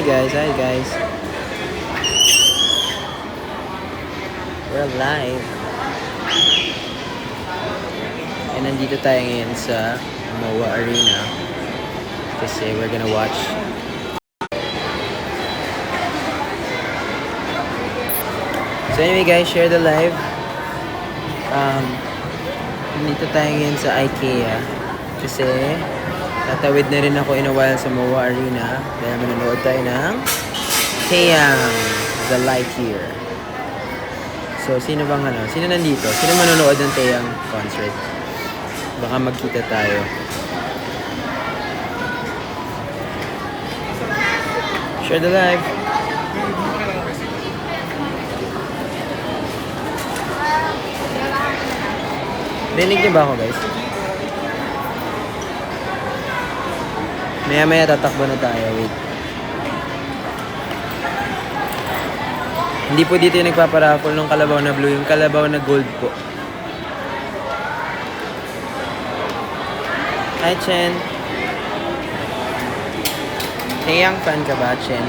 guys, hi guys. We're live. And nandito tayo ngayon sa MOA Arena kasi we're gonna watch so anyway guys, share the live. Nandito tayo ngayon sa IKEA kasi tatawid na rin ako in a while sa MOA Arena dahil manonood tayo ng Taeyang The Lightyear. So sino nandito? Sino manonood ng Taeyang concert? Baka magkita tayo. Share the live. Rinig niyo ba ako guys? Maya tatakbo na tayo. Wait. Hindi po dito yung nagpaparaffle ng kalabaw na blue. Yung kalabaw na gold po. Hi Chen. Taeyang fan ka ba, Chen?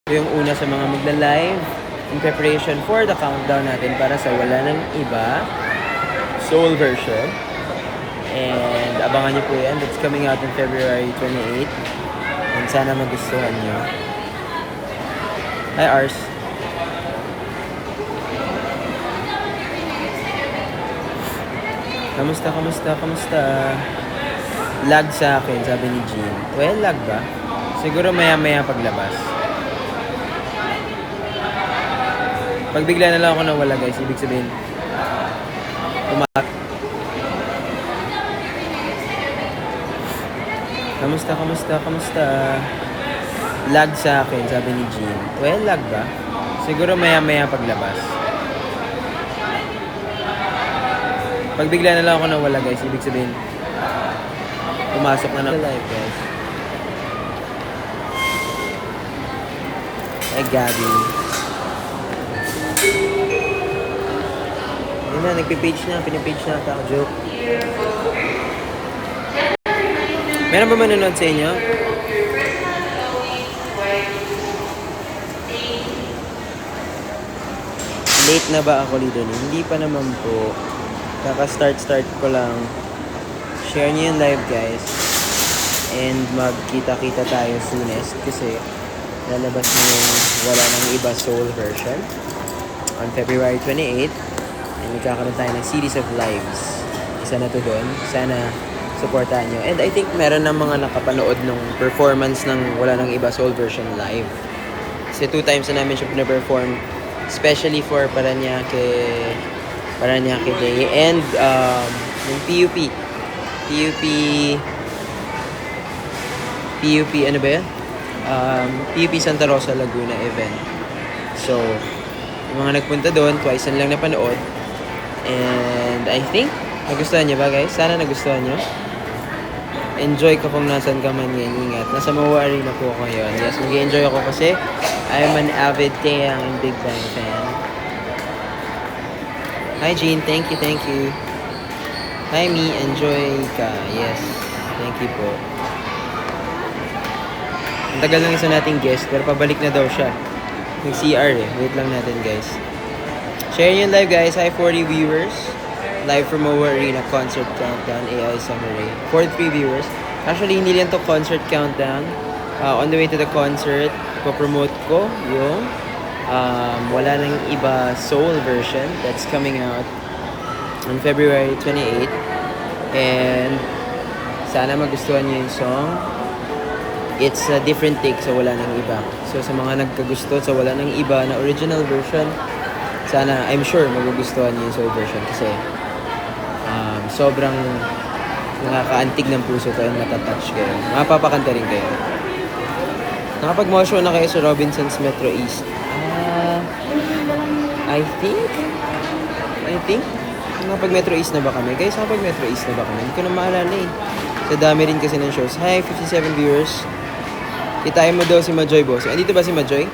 Ito yung una sa mga magla-live in preparation for the countdown natin para sa Wala Nang Iba Soul version. And abangan niyo po yan. That's coming out on February 28. And sana magustuhan niyo. Hi Ars. Kamusta? Lag sa akin, sabi ni Jean. Well, lag ba? Siguro maya paglabas. Pag bigla na lang ako nawala guys, ibig sabihin Kamusta? Lag sa akin, sabi ni Jean. Well, lag ba? Siguro maya paglabas. Pag bigla na lang ako nawala guys, ibig sabihin pumasok na live guys. Hey Gabi. Yun na, pinipage na ako, joke. Meron ba manonood sa inyo? Late na ba ako dito? Hindi pa naman po. Kaka-start ko lang. Share niyo yung live guys. And magkita-kita tayo soonest kasi lalabas na yung Wala Nang Iba Soul version on February 28. And magkakaroon tayo ng series of lives. Isa na to doon. Sana supportahan nyo. And I think meron ng mga nakapanood nung performance ng Wala Nang Iba Soul version live. Kasi 2 times na namin siya pina-perform. Especially for Paranaque Day. And yung PUP ano ba yan? PUP Santa Rosa Laguna event. So, yung mga nagpunta doon, twice na lang napanood. And I think, nagustuhan niyo ba guys? Sana nagustuhan niyo. Enjoy ka kung nasan ka man ngayon. Ingat. Nasa MOA Arena po ako ngayon. Yes, mag-enjoy ako kasi I'm an avid Taeyang and Big Bang fan. Hi Jean, thank you. Hi Me, enjoy ka. Yes, thank you po. Ang tagal lang isa nating guest, pero pabalik na daw siya. Nag-CR eh. Wait lang natin guys. Share nyo live guys. Hi 40 viewers. Live from MOA Arena Concert Countdown AI Summary. 43 viewers. Actually, hindi lang to concert countdown. On the way to the concert, ipopromote ko yung Wala Nang Iba Soul version that's coming out on February 28. And sana magustuhan nyo yung song. It's a different take sa Wala Nang Iba. So sa mga nagkagusto sa Wala Nang Iba na original version, sana, I'm sure magugustuhan nyo yung soul version kasi sobrang nakakaantig ng puso to and matatouch kayo. Mapapakanta rin kayo. Nakapag-motion na kayo sa Robinson's Metro East. I think nakapag-Metro East na ba kami? Guys, nakapag-Metro East na ba kami? Hindi ko na maalala eh. Sa dami rin kasi ng shows. Hi, 57 viewers. Kitain mo daw si Majoy, boss. Andito ba si Majoy?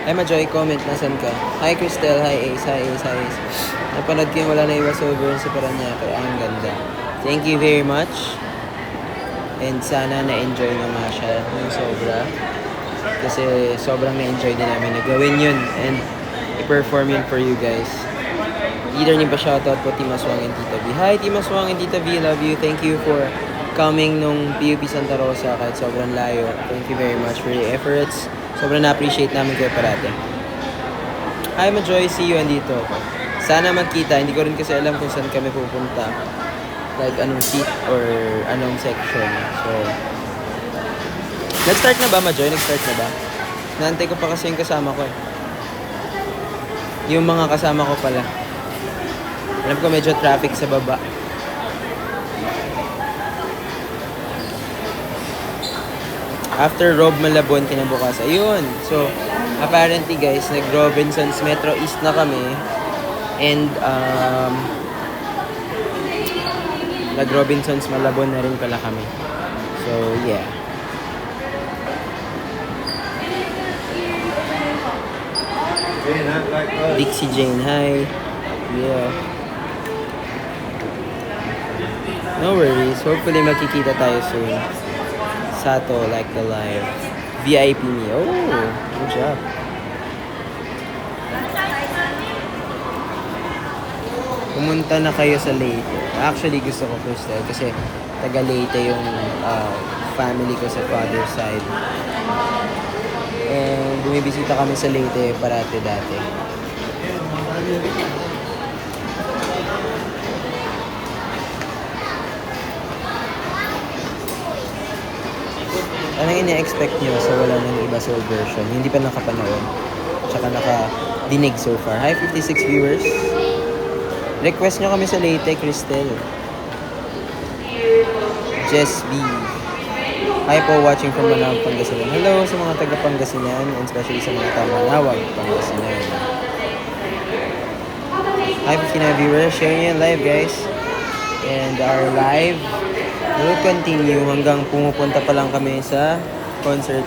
Hi, Majoy. Comment. Nasaan ka? Hi, Cristel. Hi, Ace. Napanood ko yung Wala na Iba Sober sa Paranaque. Ang ganda. Thank you very much. And sana na-enjoy nyo nga siya ng sobra. Kasi sobrang na-enjoy din namin na gawin yun and i-perform yun for you guys. Leader niyo pa shoutout po Team Aswang and Tita V. Hi Team Aswang and Tita V, love you. Thank you for coming nung PUP Santa Rosa kahit sobrang layo. Thank you very much for your efforts. Sobrang na-appreciate namin kayo parate. Hi Majoy, see you andito ako. Sana magkita, hindi ko rin kasi alam kung saan kami pupunta. Like anong seat or anong section. So, nag-start na ba Majoy? Nag-start na ba? Naantay ko pa kasi yung kasama ko eh. Yung mga kasama ko pala. Alam ko medyo traffic sa baba. After Rob Malabon, kinabukas. Ayun. So, apparently guys, nag-Robinsons Metro East na kami. And, nag-Robinsons Malabon na rin pala kami. So, yeah. Dixie Jane, hi. Yeah. No worries. Hopefully makikita tayo soon. Sato, like the live. VIP me. Oh, good job. Pumunta na kayo sa Leyte. Actually, gusto ko Crystal kasi taga Leyte yung family ko sa father's side. And bumibisita kami sa Leyte parati dati. Anong ina-expect nyo sa Wala Nang Iba Soul version? Hindi pa nakapanood. Tsaka nakadinig so far. Hi, 56 viewers. Request nyo kami sa Leyte, Cristel. Jess B. Hi po, watching from Manawag, Pangasinan. Hello sa mga taga Pangasinan and especially sa mga taga Manawag, Pangasinan. Hi, 59 viewers. Share nyo yung live, guys. And our live will continue hanggang pumupunta pa lang kami sa concert.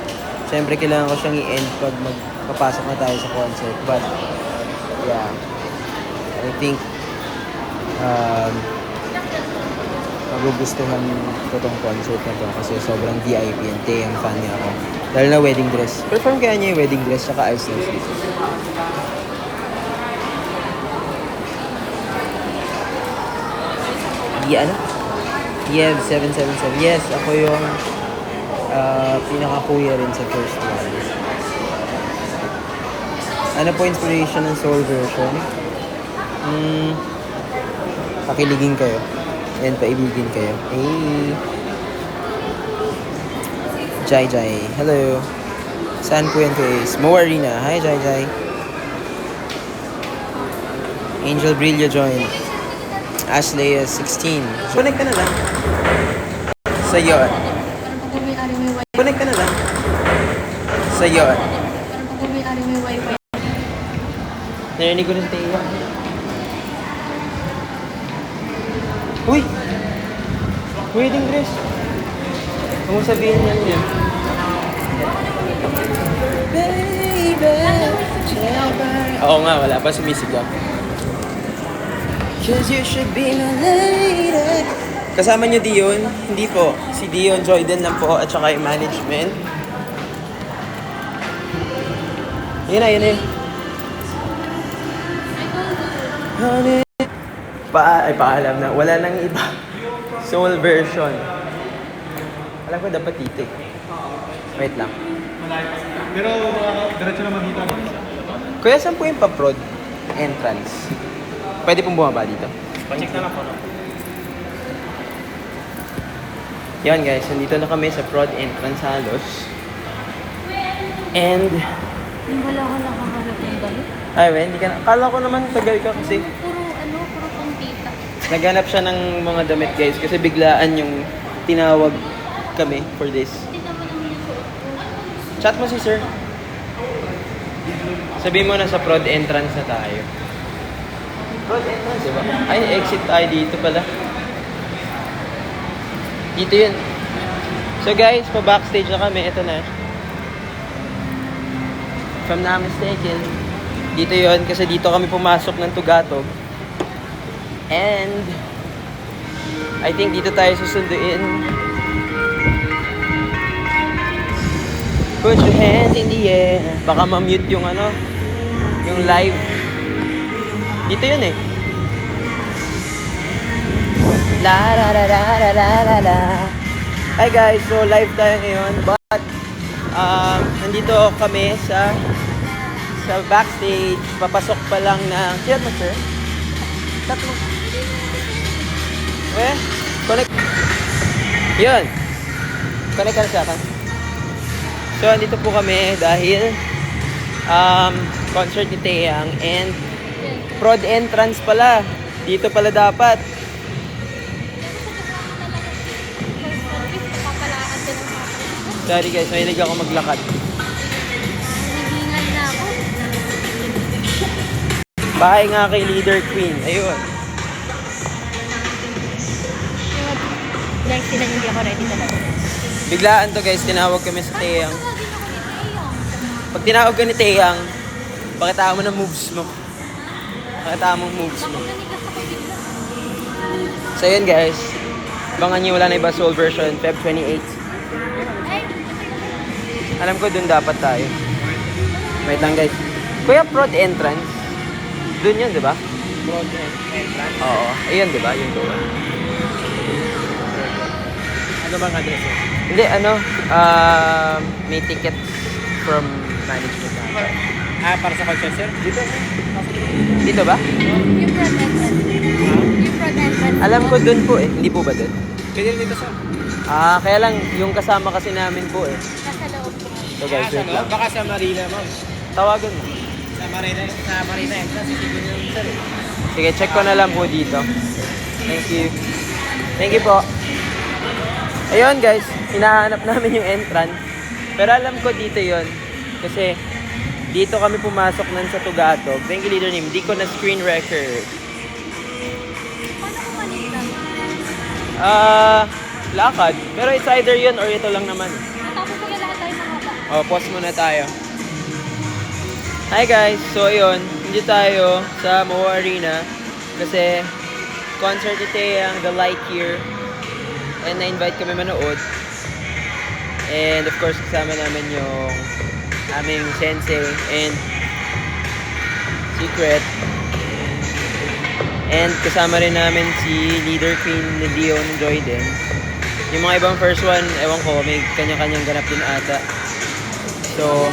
Siyempre, kailangan ko siyang i-end pag magpapasok na tayo sa concert. But, yeah. I think, magugustuhan ko tong concert na to kasi sobrang VIP and ang fan niya ako. Dahil na wedding dress. Perform kaya niya yung wedding dress tsaka ice no sleep. Ano? Yeah, 777. Yes, ako yung pinaka-kuya rin sa first one. Ano po inspiration ng soul version? Pakiligin kayo. And paibigin kayo. Hey! Jai Jai. Hello. Saan po yan guys? Mo Arena. Hi Jai Jai. Angel Brillo join. Ashley is 16. Connect ka na lang. Sa'yo. Connect ka na lang. Sa'yo. Narinig ko na sa tayo. Uy! Wedding dress. Huwag mo sabihin niya. Baby, oo nga, wala pa sumisigaw. Cause you should be my lady. Kasama niyo Dion? Hindi po. Si Dion Joyden lang po at saka yung management. Yun na, yun na. Honey. Paalam na. Wala nang iba. Soul version. Alam ko dapat dito eh. Wait lang. Pero diretso naman dito. Kuya, saan po yung pa-prod entrance? Pwede pong bumaba dito? Pa-check na lang po. Yan guys, nandito na kami sa prod entrance halos. And... Wala ko nakaharap yung damit. Ay, hindi ka na. Akala ko naman tagal ka kasi. Puro pang tita. Naghanap siya ng mga damit guys kasi biglaan yung tinawag kami for this. Tita mo naman yung suot ko. Chat mo si sir. Sabihin mo na sa prod entrance na tayo. Prod entrance, diba? Ay, exit tayo dito pala. Dito yun. So guys, pa-backstage na kami. Ito na. If I'm not mistaken. Dito yun kasi dito kami pumasok ng Tugatog. And I think dito tayo susunduin. Put your hands in the air. Baka ma-mute yung ano, yung live. Dito yun eh. La la la la la la la la. Hi guys, so live tayo ngayon. But nandito kami sa backstage. Papasok pa lang na. Sino mo, sir? Tatlo. Connect. Yun. Connect ka na sa akin. So, andito po kami dahil concert ni Taeyang and prod entrance pala. Dito pala dapat. Sorry guys, mahilig ako maglakad. Hinihingal na ako. Bahay nga kay Leader Queen. Ayun. Next, hindi ako ready talaga. Biglaan to guys, tinawag kami sa Taeyang. Pag tinawag ka ni Taeyang, pakita mo ng moves mo. Pakita mo moves mo. So yun guys, abangan nyo, wala na iba soul version, Feb 28. Alam ko dun dapat tayo. Wait lang guys. Kuya, prod entrance. Dun yun, di ba? Prod entrance. Oo. Ayun, di ba? Yung doon. Ano bang address eh? Hindi, may tickets from management. Para sa concert, sir? Dito. Dito ba? Yung front entrance. Yung front entrance. Alam ko dun po eh. Hindi po ba dun? Pwede rin dito, sir. Kaya lang, yung kasama kasi namin po eh. Nasa loob ko. So guys, wait lang. Baka sa Marina, ma'am. Tawagan mo. Sa Marina entrance, siguro yung sir eh. Sige, check ko na lang po dito. Thank you. Thank you po. Ayun guys, hinahanap namin yung entrance. Pero alam ko dito yon kasi dito kami pumasok nun sa Tugatog. Thank you, Leader Nim. Di ko na screen record. Paano ko malita? Lakad. Pero it's either yun or ito lang naman. Natapos ko yung lahat tayo mahaba. Pause muna tayo. Hi guys! So ayun, hindi tayo sa MOA Arena kasi concert ni Taeyang, The Light Year. And na-invite kami manood. And of course, kasama namin yung aming sensei and Secret. And kasama rin namin si Leader Queen ni Dion Joy din. Yung mga ibang first one, ewan ko, may kanya-kanyang ganap din ata. So,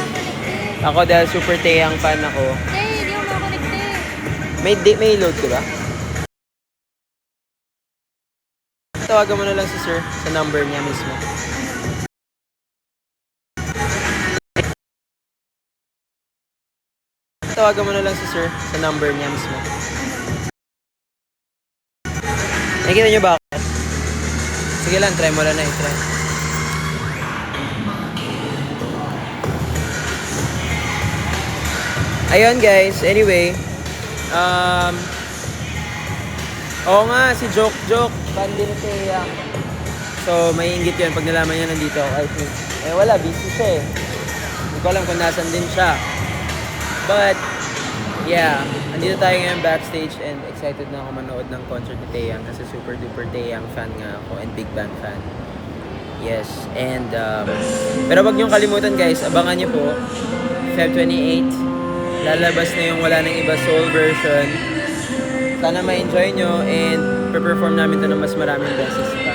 ako dahil super Taeyang fan ako. Hindi ako makakonekte. May load ka ba? Tawagan mo na lang si sir sa number niya mismo. Tawagan mo na lang si sir sa number niya mismo. Nakikita niyo ba ako? Sige lang, try mo lang na i-try. Ayun guys, anyway. Oo nga, si Joke, fan din ni Taeyang. So, may inggit yun pag nalaman niya nandito ako, I think. Wala, busy siya eh. Hindi ko alam kung nasan din siya. But, yeah, andito tayo ngayon backstage and excited na ako manood ng concert ni Taeyang kasi super duper Taeyang fan nga ako and Big Bang fan. Yes, and, pero wag niyong kalimutan guys, abangan niyo po, Feb 28, lalabas na yung wala nang iba soul version. Sana ma-enjoy nyo and perform namin to ng mas maraming beses pa.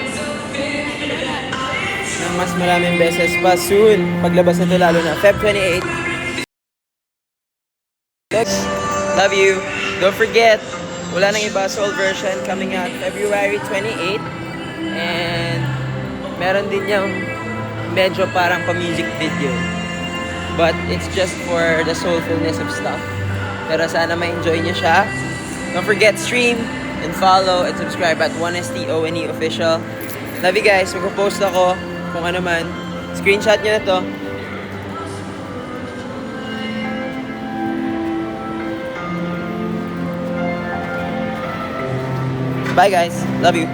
Ng mas maraming beses pa soon. Paglabas na to lalo na. Feb 28. Next, love you. Don't forget, wala nang iba soul version coming out February 28. And meron din yung medyo parang pa-music video. But it's just for the soulfulness of stuff. Pero sana ma-enjoy nyo siya. Don't forget, stream and follow and subscribe at 1STONE official. Love you guys. Magpo-post ako kung ano man. Screenshot nyo na to. Bye guys. Love you.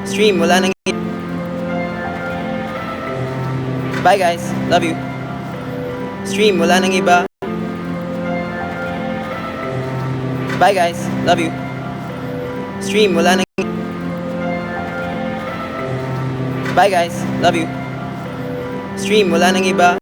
Stream. Wala nang... Bye guys. Love you. Stream. Wala nang iba. Bye guys. Love you. Stream, wala nang... Bye guys. Love you. Stream, wala nang iba.